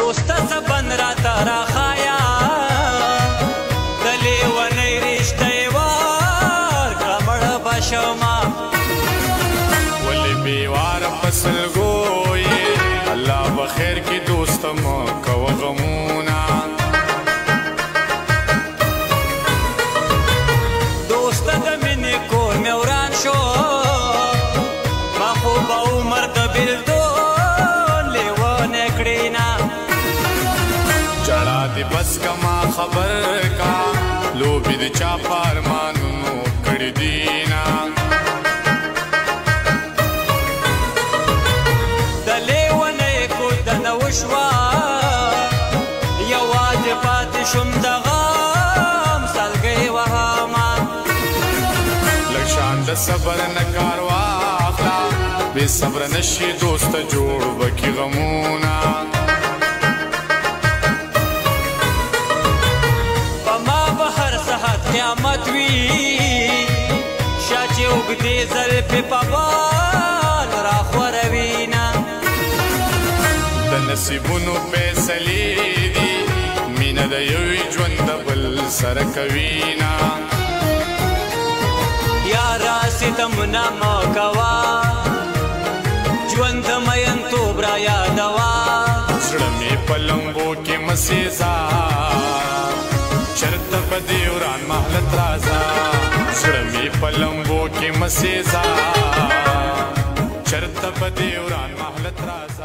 دوسته سبن راته راښایه د لیونۍ رشته یې ورکړه مړه به شمه ولې بېواره په سلګو یې الله به خیر کړي دوسته مه کوه غمونه دوسته د مینې کور مې وران شو ما خو به عمر د بېلتون لیونی کړې نه جړا دې بس که ما خبر کا لوبې د چا په ارمانونو کړي دینه د لیونۍ کودنه وشوه یوازې پاتې شوم د غم سلګۍ وهمه لږ شان د صبر نه کار واخله بې صبره نشي دوسته جوړ به کي غمونه قیامت وی شا چې اوږدې زلفې په بال راخوروینه د نصیبونو فیصلې دي مینه د یوې ژوند د بل سره کوینه یاره ستمونه مه کوه ژوند د مینتوب را یادوه زړه مې په لمبو کې مه سېزه چرته په دې وران محلت رازه زړه مې په لمبو کې مه سېزه چرته په دې وران محلت رازه